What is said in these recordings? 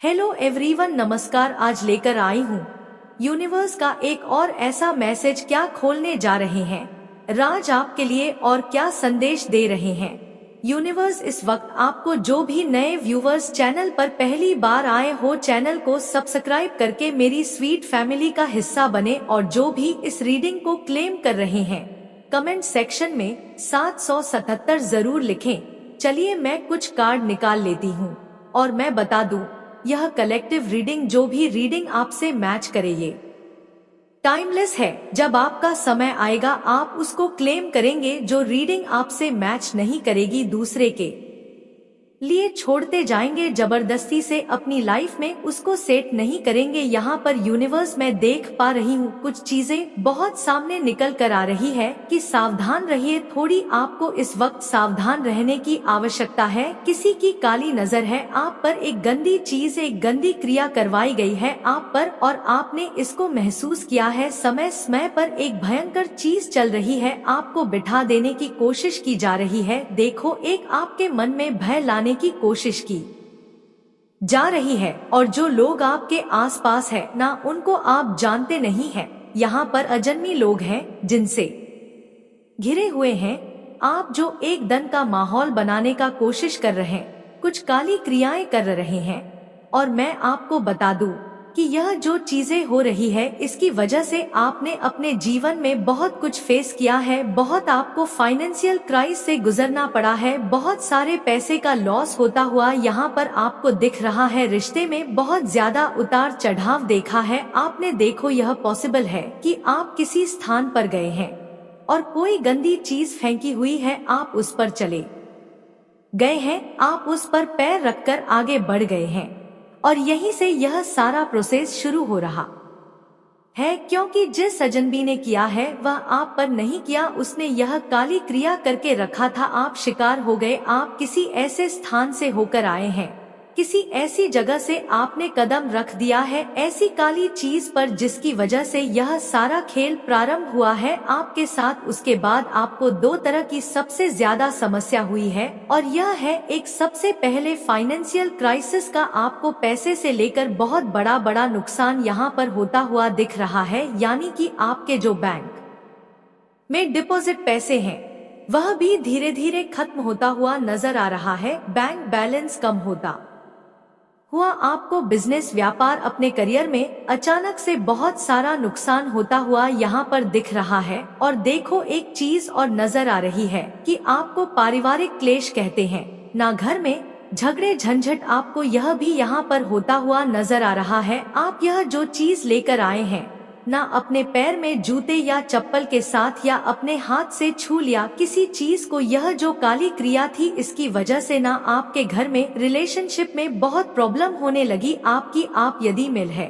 Hello everyone, नमस्कार। आज लेकर आई हूँ यूनिवर्स का एक और ऐसा मैसेज। क्या खोलने जा रहे हैं राज आपके लिए और क्या संदेश दे रहे हैं यूनिवर्स इस वक्त आपको। जो भी नए व्यूवर्स चैनल पर पहली बार आए हो, चैनल को सब्सक्राइब करके मेरी स्वीट फैमिली का हिस्सा बने। और जो भी इस रीडिंग को क्लेम कर रहे हैं, कमेंट सेक्शन में 777 जरूर लिखें। चलिए मैं कुछ कार्ड निकाल लेती हूँ और मैं बता दूं, यह कलेक्टिव रीडिंग जो भी रीडिंग आपसे मैच करे ये टाइमलेस है। जब आपका समय आएगा आप उसको क्लेम करेंगे। जो रीडिंग आपसे मैच नहीं करेगी दूसरे के लिए छोड़ते जाएंगे, जबरदस्ती से अपनी लाइफ में उसको सेट नहीं करेंगे। यहाँ पर यूनिवर्स मैं देख पा रही हूँ कुछ चीजें बहुत सामने निकल कर आ रही है कि सावधान रहिए। थोड़ी आपको इस वक्त सावधान रहने की आवश्यकता है। किसी की काली नजर है आप पर, एक गंदी चीज, एक गंदी क्रिया करवाई गई है आप पर और आपने इसको महसूस किया है। समय समय पर एक भयंकर चीज चल रही है, आपको बिठा देने की कोशिश की जा रही है। देखो, एक आपके मन में भय लाने की कोशिश की जा रही है और जो लोग आपके आसपास है ना, उनको आप जानते नहीं हैं। यहाँ पर अजन्मी लोग हैं जिनसे घिरे हुए हैं आप, जो एक दन का माहौल बनाने का कोशिश कर रहे हैं, कुछ काली क्रियाएं कर रहे हैं। और मैं आपको बता दूं कि यह जो चीजें हो रही है इसकी वजह से आपने अपने जीवन में बहुत कुछ फेस किया है। बहुत आपको फाइनेंशियल क्राइसिस से गुजरना पड़ा है, बहुत सारे पैसे का लॉस होता हुआ यहाँ पर आपको दिख रहा है। रिश्ते में बहुत ज्यादा उतार चढ़ाव देखा है आपने। देखो, यह पॉसिबल है कि आप किसी स्थान पर गए हैं और कोई गंदी चीज फेंकी हुई है, आप उस पर चले गए हैं, आप उस पर पैर रखकर आगे बढ़ गए हैं और यहीं से यह सारा प्रोसेस शुरू हो रहा है। क्योंकि जिस अजनबी ने किया है वह आप पर नहीं किया, उसने यह काली क्रिया करके रखा था। आप शिकार हो गए। आप किसी ऐसे स्थान से होकर आए हैं, किसी ऐसी जगह से आपने कदम रख दिया है ऐसी काली चीज पर, जिसकी वजह से यह सारा खेल प्रारंभ हुआ है आपके साथ। उसके बाद आपको दो तरह की सबसे ज्यादा समस्या हुई है और यह है, एक सबसे पहले फाइनेंशियल क्राइसिस का। आपको पैसे से लेकर बहुत बड़ा नुकसान यहाँ पर होता हुआ दिख रहा है। यानी कि आपके जो बैंक में डिपॉजिट पैसे हैं वह भी धीरे धीरे खत्म होता हुआ नजर आ रहा है। बैंक बैलेंस कम होता हुआ आपको बिजनेस, व्यापार, अपने करियर में अचानक से बहुत सारा नुकसान होता हुआ यहाँ पर दिख रहा है। और देखो, एक चीज और नजर आ रही है कि आपको पारिवारिक क्लेश कहते हैं ना, घर में झगड़े झंझट, आपको यह भी यहाँ पर होता हुआ नजर आ रहा है। आप यह जो चीज लेकर आए हैं ना, अपने पैर में जूते या चप्पल के साथ या अपने हाथ से छू लिया किसी चीज को, यह जो काली क्रिया थी इसकी वजह से ना आपके घर में रिलेशनशिप में बहुत प्रॉब्लम होने लगी। आप यदि मिल है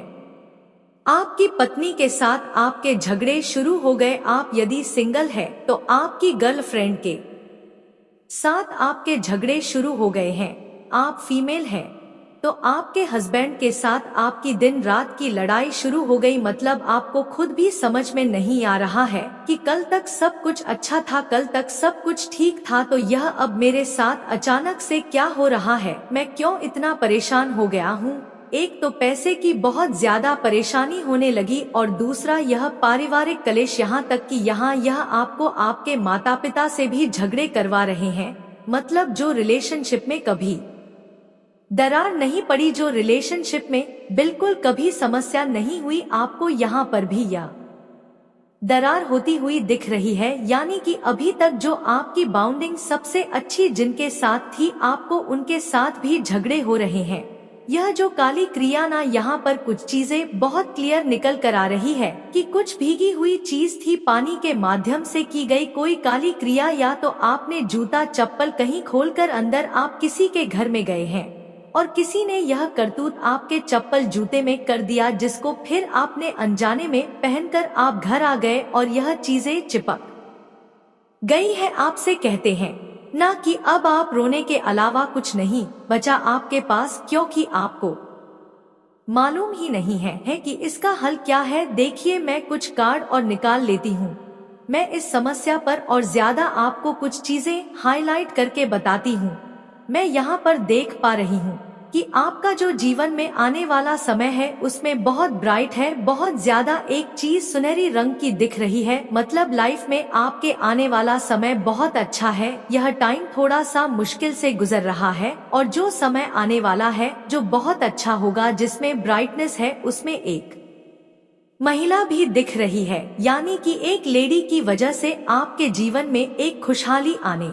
आपकी पत्नी के साथ आपके झगड़े शुरू हो गए। आप यदि सिंगल है तो आपकी गर्लफ्रेंड के साथ आपके झगड़े शुरू हो गए हैं। आप फीमेल हैं तो आपके हस्बैंड के साथ आपकी दिन रात की लड़ाई शुरू हो गई। मतलब आपको खुद भी समझ में नहीं आ रहा है कि कल तक सब कुछ अच्छा था, कल तक सब कुछ ठीक था, तो यह अब मेरे साथ अचानक से क्या हो रहा है, मैं क्यों इतना परेशान हो गया हूँ। एक तो पैसे की बहुत ज्यादा परेशानी होने लगी और दूसरा यह पारिवारिक कलेश, यहाँ तक कि यहाँ यह आपको आपके माता पिता से भी झगड़े करवा रहे हैं। मतलब जो रिलेशनशिप में कभी दरार नहीं पड़ी, जो रिलेशनशिप में बिल्कुल कभी समस्या नहीं हुई, आपको यहाँ पर भी यह दरार होती हुई दिख रही है। यानी कि अभी तक जो आपकी बाउंडिंग सबसे अच्छी जिनके साथ थी, आपको उनके साथ भी झगड़े हो रहे हैं। यह जो काली क्रिया ना, यहाँ पर कुछ चीजें बहुत क्लियर निकल कर आ रही है कि कुछ भीगी हुई चीज थी, पानी के माध्यम से की गई कोई काली क्रिया, या तो आपने जूता चप्पल कहीं खोलकर अंदर आप किसी के घर में गए हैं और किसी ने यह करतूत आपके चप्पल जूते में कर दिया, जिसको फिर आपने अनजाने में पहनकर आप घर आ गए और यह चीजें चिपक गई है आपसे। कहते हैं ना कि अब आप रोने के अलावा कुछ नहीं बचा आपके पास, क्योंकि आपको मालूम ही नहीं है कि इसका हल क्या है। देखिए, मैं कुछ कार्ड और निकाल लेती हूँ। मैं इस समस्या पर और ज्यादा आपको कुछ चीजें हाईलाइट करके बताती हूँ। मैं यहाँ पर देख पा रही हूँ कि आपका जो जीवन में आने वाला समय है उसमें बहुत ब्राइट है, बहुत ज्यादा एक चीज सुनहरी रंग की दिख रही है। मतलब लाइफ में आपके आने वाला समय बहुत अच्छा है। यह टाइम थोड़ा सा मुश्किल से गुजर रहा है और जो समय आने वाला है जो बहुत अच्छा होगा, जिसमें ब्राइटनेस है, उसमें एक महिला भी दिख रही है, यानी कि एक लेडी की वजह से आपके जीवन में एक खुशहाली आने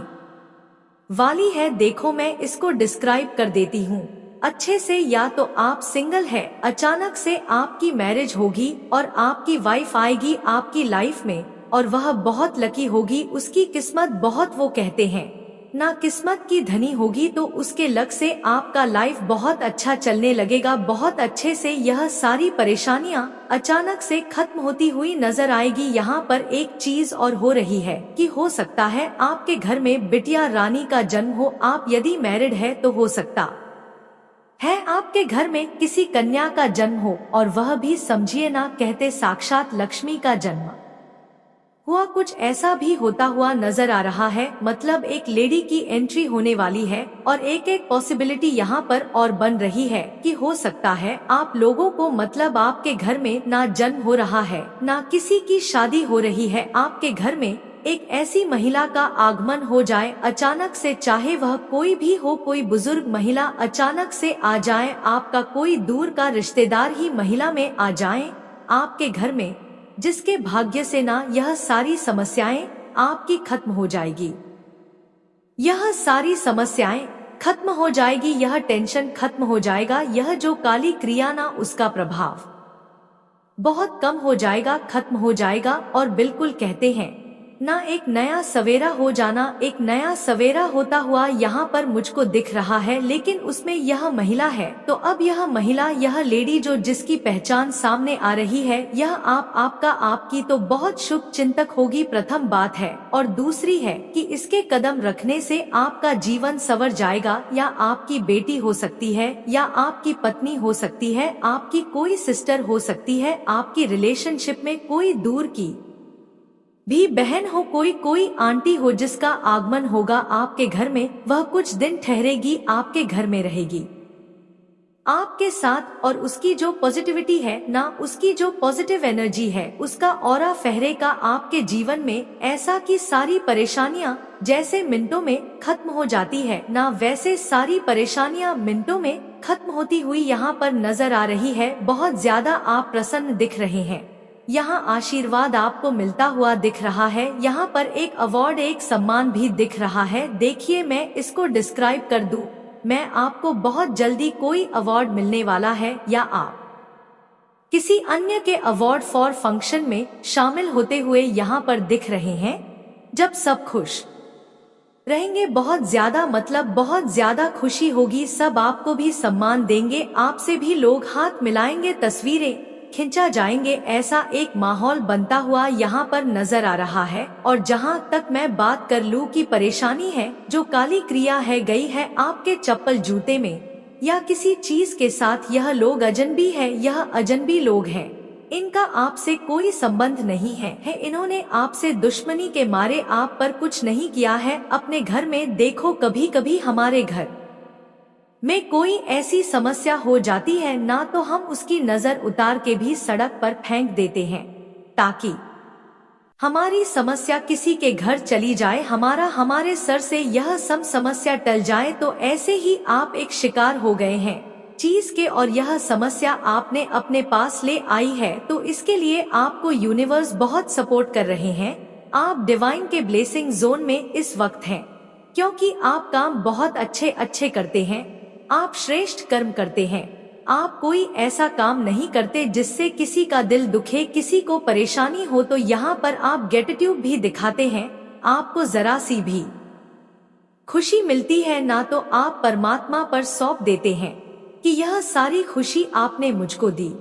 वाली है। देखो मैं इसको डिस्क्राइब कर देती हूँ अच्छे से। या तो आप सिंगल है, अचानक से आपकी मैरिज होगी और आपकी वाइफ आएगी आपकी लाइफ में और वह बहुत लकी होगी, उसकी किस्मत बहुत, वो कहते हैं ना, किस्मत की धनी होगी, तो उसके लक से आपका लाइफ बहुत अच्छा चलने लगेगा, बहुत अच्छे से। यह सारी परेशानियां अचानक से खत्म होती हुई नजर आएगी। यहाँ पर एक चीज और हो रही है कि हो सकता है आपके घर में बिटिया रानी का जन्म हो। आप यदि मैरिड है तो हो सकता है आपके घर में किसी कन्या का जन्म हो, और वह भी समझिए ना, कहते साक्षात लक्ष्मी का जन्म हुआ, कुछ ऐसा भी होता हुआ नजर आ रहा है। मतलब एक लेडी की एंट्री होने वाली है और एक एक पॉसिबिलिटी यहाँ पर और बन रही है कि हो सकता है आप लोगों को, मतलब आपके घर में ना जन्म हो रहा है ना किसी की शादी हो रही है, आपके घर में एक ऐसी महिला का आगमन हो जाए अचानक से, चाहे वह कोई भी हो, कोई बुजुर्ग महिला अचानक से आ जाए, आपका कोई दूर का रिश्तेदार ही महिला में आ जाए आपके घर में, जिसके भाग्य से ना यह सारी समस्याएं आपकी खत्म हो जाएगी। यह सारी समस्याएं खत्म हो जाएगी, यह टेंशन खत्म हो जाएगा, यह जो काली क्रिया ना उसका प्रभाव बहुत कम हो जाएगा, खत्म हो जाएगा। और बिल्कुल कहते हैं ना एक नया सवेरा हो जाना, एक नया सवेरा होता हुआ यहाँ पर मुझको दिख रहा है। लेकिन उसमें यह महिला है, तो अब यह महिला, यह लेडी जो जिसकी पहचान सामने आ रही है, यह आपका आपकी तो बहुत शुभ चिंतक होगी, प्रथम बात है। और दूसरी है कि इसके कदम रखने से आपका जीवन संवर जाएगा, या आपकी बेटी हो सकती है, या आपकी पत्नी हो सकती है, आपकी कोई सिस्टर हो सकती है, आपकी रिलेशनशिप में कोई दूर की भी बहन हो, कोई आंटी हो, जिसका आगमन होगा आपके घर में, वह कुछ दिन ठहरेगी, आपके घर में रहेगी आपके साथ। और उसकी जो पॉजिटिविटी है ना, उसकी जो पॉजिटिव एनर्जी है, उसका ऑरा फहरेगा आपके जीवन में, ऐसा कि सारी परेशानियां जैसे मिनटों में खत्म हो जाती है ना, वैसे सारी परेशानियां मिनटों में खत्म होती हुई यहाँ पर नजर आ रही है। बहुत ज्यादा आप प्रसन्न दिख रहे हैं, यहाँ आशीर्वाद आपको मिलता हुआ दिख रहा है, यहाँ पर एक अवार्ड, एक सम्मान भी दिख रहा है। देखिए मैं इसको डिस्क्राइब कर दूं, मैं आपको बहुत जल्दी कोई अवार्ड मिलने वाला है, या आप किसी अन्य के अवार्ड फॉर फंक्शन में शामिल होते हुए यहाँ पर दिख रहे हैं। जब सब खुश रहेंगे बहुत ज्यादा, मतलब बहुत ज्यादा खुशी होगी, सब आपको भी सम्मान देंगे, आपसे भी लोग हाथ मिलाएंगे, तस्वीरें खिंचा जाएंगे, ऐसा एक माहौल बनता हुआ यहाँ पर नजर आ रहा है। और जहाँ तक मैं बात कर लूँ कि परेशानी है, जो काली क्रिया है गई है आपके चप्पल जूते में या किसी चीज के साथ, यह लोग अजनबी है, यह अजनबी लोग हैं, इनका आपसे कोई संबंध नहीं है, इन्होंने आपसे दुश्मनी के मारे आप पर कुछ नहीं किया है। अपने घर में देखो, कभी कभी हमारे घर में कोई ऐसी समस्या हो जाती है ना, तो हम उसकी नजर उतार के भी सड़क पर फेंक देते हैं ताकि हमारी समस्या किसी के घर चली जाए, हमारे सर से यह सब समस्या टल जाए। तो ऐसे ही आप एक शिकार हो गए हैं चीज के, और यह समस्या आपने अपने पास ले आई है, तो इसके लिए आपको यूनिवर्स बहुत सपोर्ट कर रहे हैं। आप डिवाइन के ब्लेसिंग जोन में इस वक्त हैं, क्योंकि आप काम बहुत अच्छे करते हैं, आप श्रेष्ठ कर्म करते हैं, आप कोई ऐसा काम नहीं करते जिससे किसी का दिल दुखे, किसी को परेशानी हो। तो यहाँ पर आप ग्रेटिट्यूड भी दिखाते हैं, आपको जरा सी भी खुशी मिलती है ना, तो आप परमात्मा पर सौंप देते हैं कि यह सारी खुशी आपने मुझको दी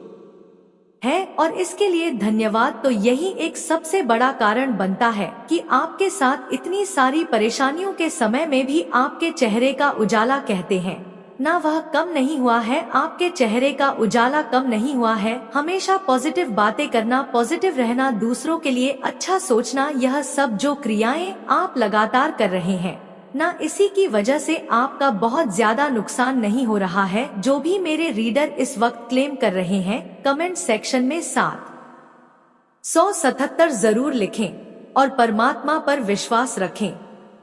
है, और इसके लिए धन्यवाद। तो यही एक सबसे बड़ा कारण बनता है कि आपके साथ इतनी सारी परेशानियों के समय में भी आपके चेहरे का उजाला, कहते हैं ना, वह कम नहीं हुआ है, आपके चेहरे का उजाला कम नहीं हुआ है। हमेशा पॉजिटिव बातें करना, पॉजिटिव रहना, दूसरों के लिए अच्छा सोचना, यह सब जो क्रियाएं आप लगातार कर रहे हैं, ना इसी की वजह से आपका बहुत ज्यादा नुकसान नहीं हो रहा है। जो भी मेरे रीडर इस वक्त क्लेम कर रहे हैं, कमेंट सेक्शन में 777 जरूर लिखें और परमात्मा पर विश्वास रखें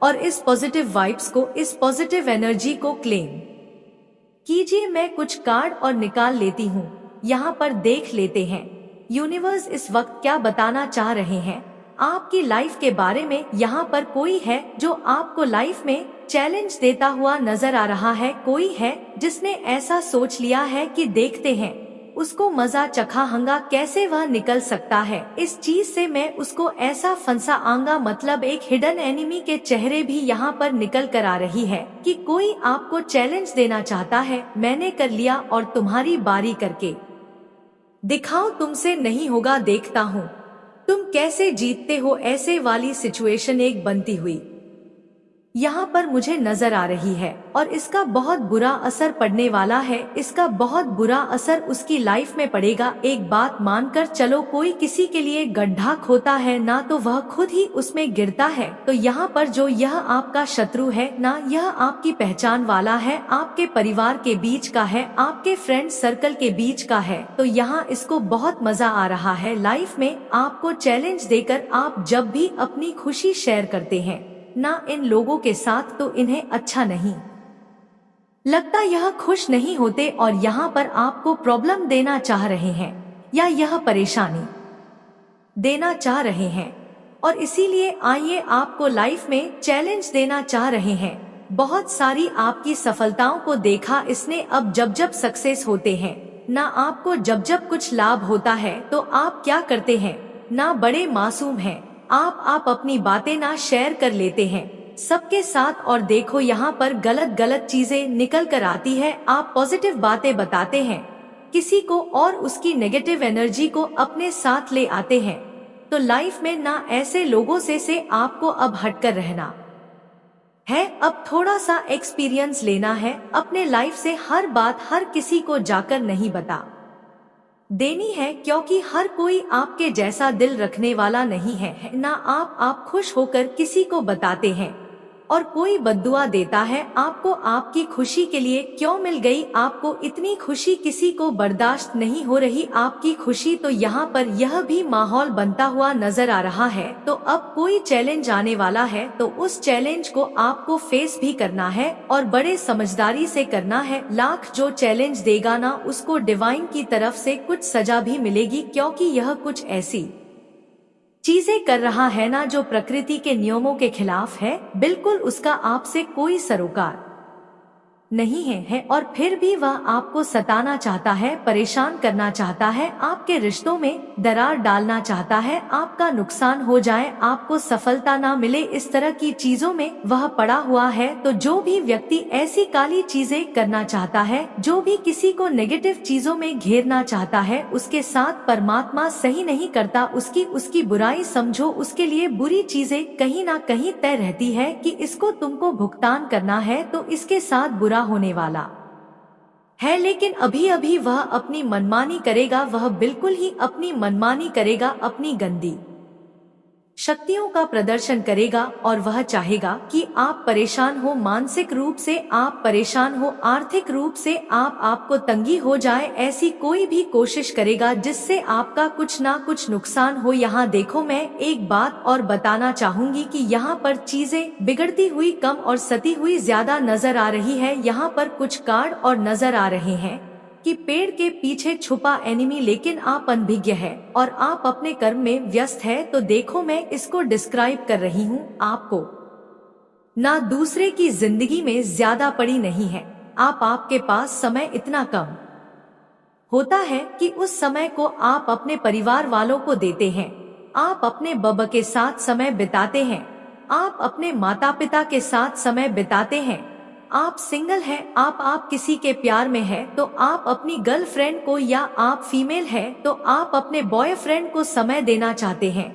और इस पॉजिटिव वाइब्स को, इस पॉजिटिव एनर्जी को क्लेम कीजिए। मैं कुछ कार्ड और निकाल लेती हूँ, यहाँ पर देख लेते हैं यूनिवर्स इस वक्त क्या बताना चाह रहे हैं आपकी लाइफ के बारे में। यहाँ पर कोई है जो आपको लाइफ में चैलेंज देता हुआ नजर आ रहा है। कोई है जिसने ऐसा सोच लिया है कि देखते हैं उसको मजा चखा हंगा कैसे वह निकल सकता है इस चीज से, मैं उसको ऐसा फंसा आंगा। मतलब एक हिडन एनिमी के चेहरे भी यहाँ पर निकल कर आ रही है कि कोई आपको चैलेंज देना चाहता है। मैंने कर लिया और तुम्हारी बारी करके दिखाओ, तुमसे नहीं होगा, देखता हूँ तुम कैसे जीतते हो। ऐसे वाली सिचुएशन एक बनती हुई यहाँ पर मुझे नजर आ रही है और इसका बहुत बुरा असर पड़ने वाला है। इसका बहुत बुरा असर उसकी लाइफ में पड़ेगा। एक बात मानकर चलो, कोई किसी के लिए गड्ढा खोता है ना तो वह खुद ही उसमें गिरता है। तो यहाँ पर जो यह आपका शत्रु है ना, यह आपकी पहचान वाला है, आपके परिवार के बीच का है, आपके फ्रेंड सर्कल के बीच का है। तो यहाँ इसको बहुत मजा आ रहा है लाइफ में आपको चैलेंज देकर। आप जब भी अपनी खुशी शेयर करते हैं ना इन लोगों के साथ, तो इन्हें अच्छा नहीं लगता, यह खुश नहीं होते और यहाँ पर आपको प्रॉब्लम देना चाह रहे हैं या यह परेशानी देना चाह रहे हैं और इसीलिए आइए आपको लाइफ में चैलेंज देना चाह रहे हैं। बहुत सारी आपकी सफलताओं को देखा इसने। अब जब जब सक्सेस होते हैं ना, आपको जब जब कुछ लाभ होता है तो आप क्या करते हैं ना, बड़े मासूम हैं आप अपनी बातें ना शेयर कर लेते हैं सबके साथ। और देखो यहाँ पर गलत गलत चीजें निकल कर आती है। आप पॉजिटिव बातें बताते हैं किसी को और उसकी नेगेटिव एनर्जी को अपने साथ ले आते हैं। तो लाइफ में ना ऐसे लोगों से आपको अब हटकर रहना है। अब थोड़ा सा एक्सपीरियंस लेना है अपने लाइफ से। हर बात हर किसी को जाकर नहीं बता देनी है, क्योंकि हर कोई आपके जैसा दिल रखने वाला नहीं है ना। आप खुश होकर किसी को बताते हैं और कोई बद्दुआ देता है आपको आपकी खुशी के लिए। क्यों मिल गई आपको इतनी खुशी, किसी को बर्दाश्त नहीं हो रही आपकी खुशी। तो यहाँ पर यह भी माहौल बनता हुआ नजर आ रहा है। तो अब कोई चैलेंज आने वाला है तो उस चैलेंज को आपको फेस भी करना है और बड़े समझदारी से करना है। लाख जो चैलेंज देगा ना, उसको डिवाइन की तरफ से कुछ सजा भी मिलेगी, क्योंकि यह कुछ ऐसी चीजें कर रहा है ना जो प्रकृति के नियमों के खिलाफ है। बिल्कुल उसका आपसे कोई सरोकार नहीं है और फिर भी वह आपको सताना चाहता है, परेशान करना चाहता है, आपके रिश्तों में दरार डालना चाहता है, आपका नुकसान हो जाए, आपको सफलता ना मिले, इस तरह की चीजों में वह पड़ा हुआ है। तो जो भी व्यक्ति ऐसी काली चीजें करना चाहता है, जो भी किसी को नेगेटिव चीजों में घेरना चाहता है, उसके साथ परमात्मा सही नहीं करता। उसकी बुराई समझो, उसके लिए बुरी चीजें कहीं ना कहीं तय रहती है कि इसको तुमको भुगतान करना है, तो इसके साथ बुरा होने वाला है। लेकिन अभी वह अपनी मनमानी करेगा, वह बिल्कुल ही अपनी मनमानी करेगा, अपनी गंदी शक्तियों का प्रदर्शन करेगा और वह चाहेगा कि आप परेशान हो, मानसिक रूप से आप परेशान हो, आर्थिक रूप से आपको तंगी हो जाए। ऐसी कोई भी कोशिश करेगा जिससे आपका कुछ ना कुछ नुकसान हो। यहाँ देखो, मैं एक बात और बताना चाहूंगी कि यहाँ पर चीजें बिगड़ती हुई कम और सती हुई ज्यादा नजर आ रही है। यहाँ पर कुछ कार्ड और नजर आ रहे हैं कि पेड़ के पीछे छुपा एनिमी, लेकिन आप अनभिज्ञ है और आप अपने कर्म में व्यस्त है। तो देखो, मैं इसको डिस्क्राइब कर रही हूँ आपको ना, दूसरे की जिंदगी में ज्यादा पड़ी नहीं है। आपके पास समय इतना कम होता है कि उस समय को आप अपने परिवार वालों को देते हैं, आप अपने बब्ब के साथ समय बिताते हैं, आप अपने माता पिता के साथ समय बिताते हैं। आप सिंगल हैं, आप किसी के प्यार में हैं, तो आप अपनी गर्लफ्रेंड को, या आप फीमेल हैं तो आप अपने बॉयफ्रेंड को समय देना चाहते हैं।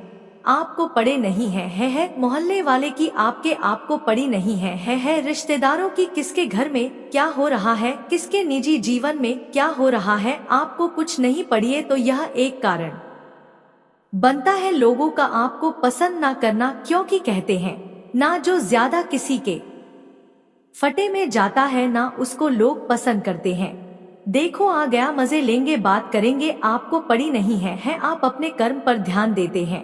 आपको पड़े नहीं है मोहल्ले वाले की आपको पड़ी नहीं है रिश्तेदारों की, किसके घर में क्या हो रहा है, किसके निजी जीवन में क्या हो रहा है, आपको कुछ नहीं पड़ी है। तो यह एक कारण बनता है लोगों का आपको पसंद ना करना, क्योंकि कहते हैं ना, जो ज्यादा किसी के फटे में जाता है ना उसको लोग पसंद करते हैं। देखो आ गया मजे लेंगे बात करेंगे आपको पड़ी नहीं है आप अपने कर्म पर ध्यान देते हैं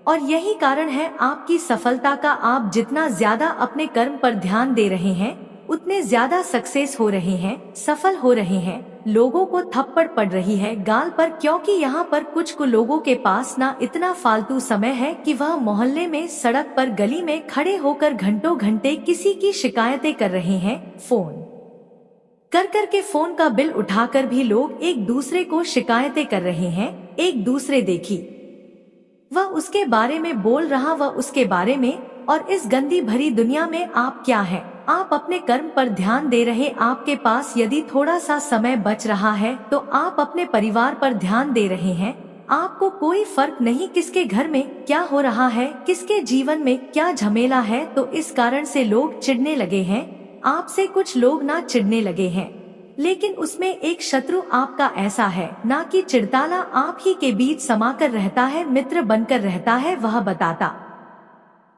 और यही कारण है आपकी सफलता का। आप जितना ज्यादा अपने कर्म पर ध्यान दे रहे हैं उतने ज्यादा सक्सेस हो रहे हैं, सफल हो रहे हैं। लोगों को थप्पड़ पड़ रही है गाल पर, क्योंकि यहाँ पर कुछ लोगों के पास ना इतना फालतू समय है कि वह मोहल्ले में, सड़क पर, गली में खड़े होकर घंटों घंटे किसी की शिकायतें कर रहे हैं। फोन कर के फोन का बिल उठाकर भी लोग एक दूसरे को शिकायतें कर रहे हैं। एक दूसरे देखी वह उसके बारे में बोल रहा, वह उसके बारे में। और इस गंदी भरी दुनिया में आप क्या हैं? आप अपने कर्म पर ध्यान दे रहे। आपके पास यदि थोड़ा सा समय बच रहा है तो आप अपने परिवार पर ध्यान दे रहे हैं। आपको कोई फर्क नहीं किसके घर में क्या हो रहा है, किसके जीवन में क्या झमेला है। तो इस कारण से लोग चिढ़ने लगे हैं आपसे। कुछ लोग ना चिढ़ने लगे हैं, लेकिन उसमें एक शत्रु आपका ऐसा है ना कि चिढ़ताला आप ही के बीच समाकर रहता है, मित्र बनकर रहता है। वह बताता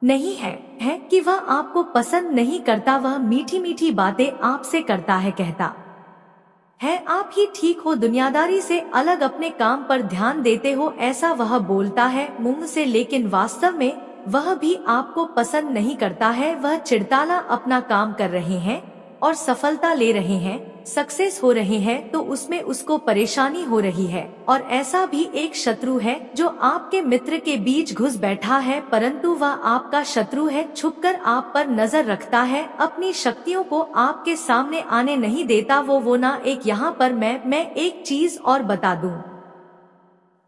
नहीं है कि वह आपको पसंद नहीं करता। वह मीठी मीठी बातें आपसे करता है, कहता है आप ही ठीक हो, दुनियादारी से अलग अपने काम पर ध्यान देते हो, ऐसा वह बोलता है मुंह से। लेकिन वास्तव में वह भी आपको पसंद नहीं करता है। वह चिढ़ताला अपना काम कर रहे हैं और सफलता ले रहे हैं, सक्सेस हो रहे हैं, तो उसमें उसको परेशानी हो रही है। और ऐसा भी एक शत्रु है जो आपके मित्र के बीच घुस बैठा है, परंतु वह आपका शत्रु है। छुपकर आप पर नजर रखता है, अपनी शक्तियों को आपके सामने आने नहीं देता। वो ना एक यहाँ पर मैं एक चीज और बता दूं,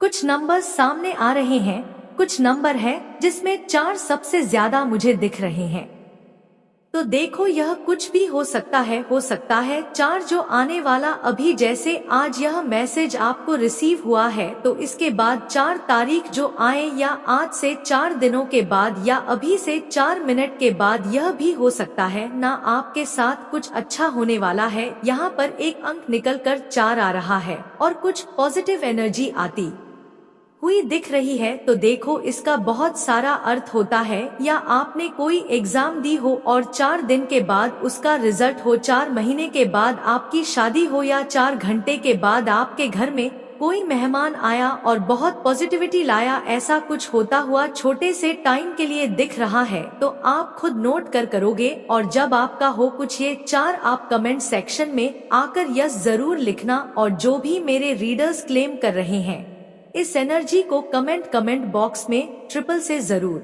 कुछ नंबर सामने आ रहे हैं। कुछ नंबर है जिसमें 4 सबसे ज्यादा मुझे दिख रहे हैं। तो देखो यह कुछ भी हो सकता है 4 जो आने वाला। अभी जैसे आज यह मैसेज आपको रिसीव हुआ है तो इसके बाद 4 तारीख जो आए, या आज से 4 दिनों के बाद, या अभी से 4 मिनट के बाद, यह भी हो सकता है ना आपके साथ कुछ अच्छा होने वाला है। यहाँ पर एक अंक निकल कर 4 आ रहा है और कुछ पॉजिटिव एनर्जी आती हुई दिख रही है। तो देखो इसका बहुत सारा अर्थ होता है, या आपने कोई एग्जाम दी हो और 4 दिन के बाद उसका रिजल्ट हो, 4 महीने के बाद आपकी शादी हो, या 4 घंटे के बाद आपके घर में कोई मेहमान आया और बहुत पॉजिटिविटी लाया। ऐसा कुछ होता हुआ छोटे से टाइम के लिए दिख रहा है, तो आप खुद नोट करोगे। और जब आपका हो कुछ ये 4, आप कमेंट सेक्शन में आकर यस जरूर लिखना। और जो भी मेरे रीडर्स क्लेम कर रहे हैं इस एनर्जी को कमेंट बॉक्स में ट्रिपल से जरूर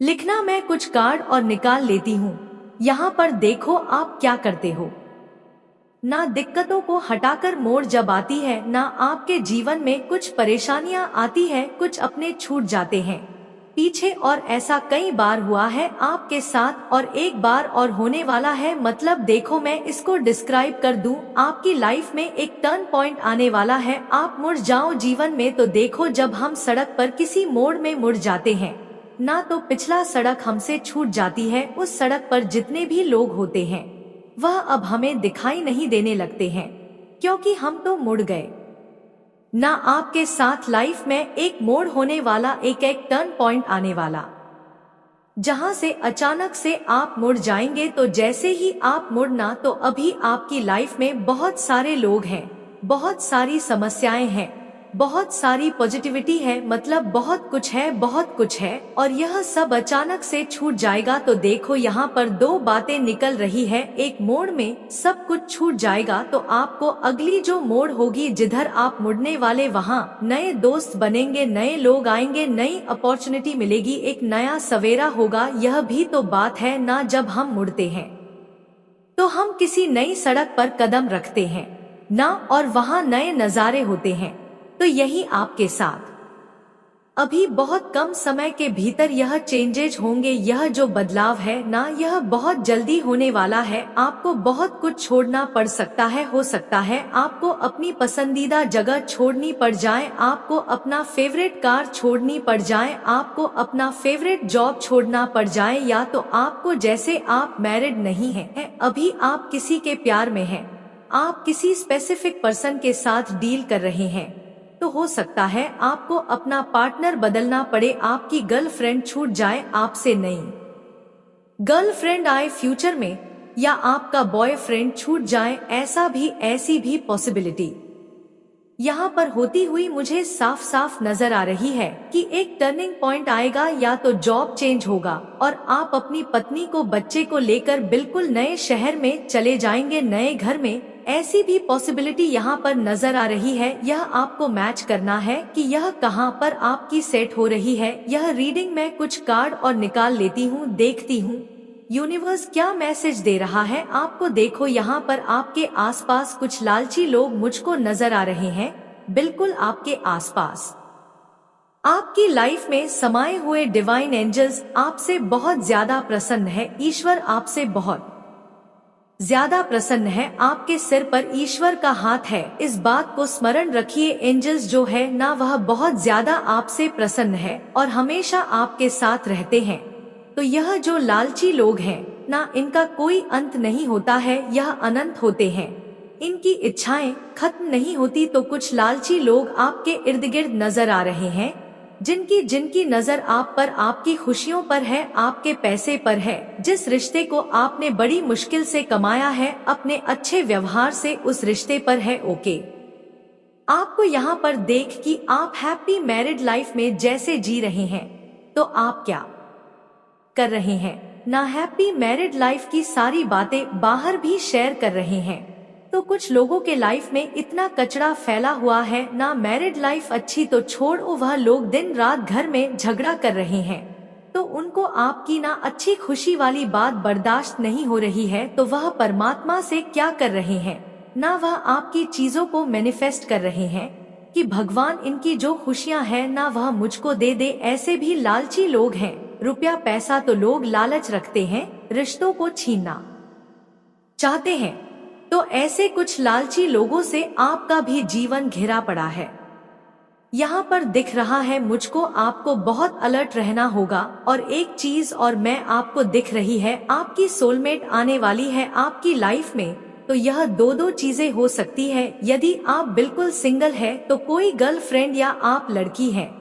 लिखना। मैं कुछ कार्ड और निकाल लेती हूँ। यहाँ पर देखो आप क्या करते हो ना। दिक्कतों को हटाकर मोड़ जब आती है ना, आपके जीवन में कुछ परेशानियाँ आती है, कुछ अपने छूट जाते हैं पीछे। और ऐसा कई बार हुआ है आपके साथ और एक बार और होने वाला है। मतलब देखो मैं इसको डिस्क्राइब कर दूं, आपकी लाइफ में एक टर्न पॉइंट आने वाला है। आप मुड़ जाओ जीवन में। तो देखो जब हम सड़क पर किसी मोड़ में मुड़ जाते हैं ना, तो पिछला सड़क हमसे छूट जाती है। उस सड़क पर जितने भी लोग होते हैं वह अब हमें दिखाई नहीं देने लगते हैं, क्योंकि हम तो मुड़ गए ना। आपके साथ लाइफ में एक मोड़ होने वाला, एक टर्न पॉइंट आने वाला, जहां से अचानक से आप मुड़ जाएंगे। तो जैसे ही आप मुड़ना, तो अभी आपकी लाइफ में बहुत सारे लोग हैं, बहुत सारी समस्याएं हैं, बहुत सारी पॉजिटिविटी है, मतलब बहुत कुछ है और यह सब अचानक से छूट जाएगा। तो देखो यहाँ पर 2 बातें निकल रही है। एक मोड़ में सब कुछ छूट जाएगा, तो आपको अगली जो मोड़ होगी जिधर आप मुड़ने वाले, वहाँ नए दोस्त बनेंगे, नए लोग आएंगे, नई अपॉर्चुनिटी मिलेगी, एक नया सवेरा होगा। यह भी तो बात है ना, जब हम मुड़ते हैं तो हम किसी नई सड़क पर कदम रखते हैं ना, और वहाँ नए नजारे होते हैं। तो यही आपके साथ अभी बहुत कम समय के भीतर यह चेंजेज होंगे। यह जो बदलाव है ना, यह बहुत जल्दी होने वाला है। आपको बहुत कुछ छोड़ना पड़ सकता है, हो सकता है आपको अपनी पसंदीदा जगह छोड़नी पड़ जाए, आपको अपना फेवरेट कार छोड़नी पड़ जाए, आपको अपना फेवरेट जॉब छोड़ना पड़ जाए, या तो आपको, जैसे आप मैरिड नहीं हैं अभी, आप किसी के प्यार में हैं, आप किसी स्पेसिफिक पर्सन के साथ डील कर रहे हैं, तो हो सकता है आपको अपना पार्टनर बदलना पड़े। आपकी गर्लफ्रेंड छूट जाए, आपसे नई गर्लफ्रेंड आए फ्यूचर में, या आपका बॉयफ्रेंड छूट जाए, ऐसी भी पॉसिबिलिटी यहाँ पर होती हुई मुझे साफ साफ नजर आ रही है कि एक टर्निंग पॉइंट आएगा, या तो जॉब चेंज होगा और आप अपनी पत्नी को बच्चे को लेकर बिल्कुल नए शहर में चले जाएंगे, नए घर में। ऐसी भी पॉसिबिलिटी यहाँ पर नजर आ रही है। यह आपको मैच करना है कि यह कहाँ पर आपकी सेट हो रही है। यह रीडिंग में कुछ कार्ड और निकाल लेती हूँ, देखती हूँ यूनिवर्स क्या मैसेज दे रहा है आपको। देखो यहाँ पर आपके आसपास कुछ लालची लोग मुझको नजर आ रहे हैं, बिल्कुल आपके आसपास। आपकी लाइफ में समाये हुए डिवाइन एंजल्स आपसे बहुत ज्यादा प्रसन्न है। ईश्वर आपसे बहुत ज्यादा प्रसन्न है। आपके सिर पर ईश्वर का हाथ है, इस बात को स्मरण रखिए। एंजल्स जो है ना, वह बहुत ज्यादा आपसे प्रसन्न है और हमेशा आपके साथ रहते हैं। तो यह जो लालची लोग हैं ना, इनका कोई अंत नहीं होता है, यह अनंत होते हैं। इनकी इच्छाएं खत्म नहीं होती। तो कुछ लालची लोग आपके इर्द गिर्द नजर आ रहे हैं, जिनकी नजर आप पर, आपकी खुशियों पर है, आपके पैसे पर है, जिस रिश्ते को आपने बड़ी मुश्किल से कमाया है, अपने अच्छे व्यवहार से उस रिश्ते पर है। ओके, आपको यहाँ पर देख कि आप हैप्पी मैरिड लाइफ में जैसे जी रहे हैं, तो आप क्या कर रहे हैं ना, हैप्पी मैरिड लाइफ की सारी बातें बाहर भी शेयर कर रहे हैं। तो कुछ लोगों के लाइफ में इतना कचरा फैला हुआ है ना, मैरिड लाइफ अच्छी तो छोड़ो, वह लोग दिन रात घर में झगड़ा कर रहे हैं। तो उनको आपकी ना अच्छी खुशी वाली बात बर्दाश्त नहीं हो रही है। तो वह परमात्मा से क्या कर रहे हैं ना, वह आपकी चीजों को मैनिफेस्ट कर रहे हैं कि भगवान इनकी जो खुशियां हैं ना, वह मुझको दे दे। ऐसे भी लालची लोग हैं। रुपया पैसा तो लोग लालच रखते हैं, रिश्तों को छीनना चाहते हैं। तो ऐसे कुछ लालची लोगों से आपका भी जीवन घिरा पड़ा है। यहाँ पर दिख रहा है मुझको, आपको बहुत अलर्ट रहना होगा। और एक चीज और मैं आपको दिख रही है, आपकी सोलमेट आने वाली है आपकी लाइफ में। तो यह दो चीजें हो सकती है। यदि आप बिल्कुल सिंगल है तो कोई गर्लफ्रेंड, या आप लड़की है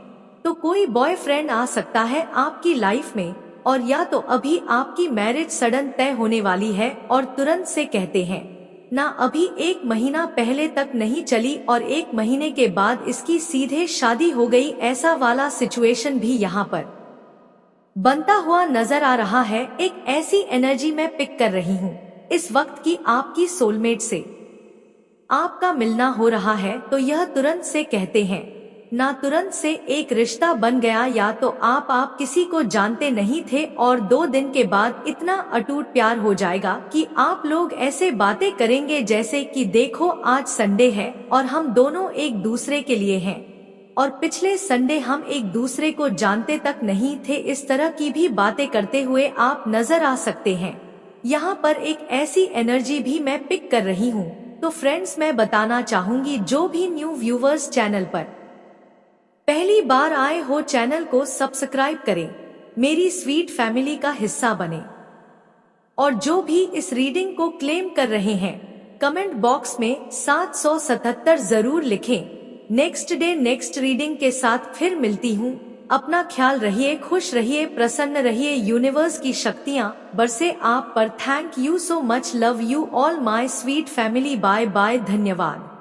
तो कोई बॉयफ्रेंड आ सकता है आपकी लाइफ में। और या तो अभी आपकी मैरिज सडन तय होने वाली है और तुरंत से कहते हैं ना, अभी 1 महीना पहले तक नहीं चली और 1 महीने के बाद इसकी सीधे शादी हो गई। ऐसा वाला सिचुएशन भी यहाँ पर बनता हुआ नजर आ रहा है। एक ऐसी एनर्जी मैं पिक कर रही हूँ इस वक्त की आपकी सोलमेट से आपका मिलना हो रहा है। तो यह तुरंत से कहते हैं ना, तुरंत से एक रिश्ता बन गया। या तो आप किसी को जानते नहीं थे और 2 दिन के बाद इतना अटूट प्यार हो जाएगा कि आप लोग ऐसे बातें करेंगे जैसे कि देखो आज संडे है और हम दोनों एक दूसरे के लिए हैं, और पिछले संडे हम एक दूसरे को जानते तक नहीं थे। इस तरह की भी बातें करते हुए आप नजर आ सकते हैं। यहाँ पर एक ऐसी एनर्जी भी मैं पिक कर रही हूँ। तो फ्रेंड्स, मैं बताना चाहूंगी, जो भी न्यू व्यूवर्स चैनल पर पहली बार आए हो, चैनल को सब्सक्राइब करें, मेरी स्वीट फैमिली का हिस्सा बने। और जो भी इस रीडिंग को क्लेम कर रहे हैं, कमेंट बॉक्स में 777 जरूर लिखें। नेक्स्ट डे नेक्स्ट रीडिंग के साथ फिर मिलती हूँ। अपना ख्याल रहिए, खुश रहिए, प्रसन्न रहिए। यूनिवर्स की शक्तियाँ बरसे आप पर। Thank you so much. Love you all my sweet family. Bye bye. धन्यवाद।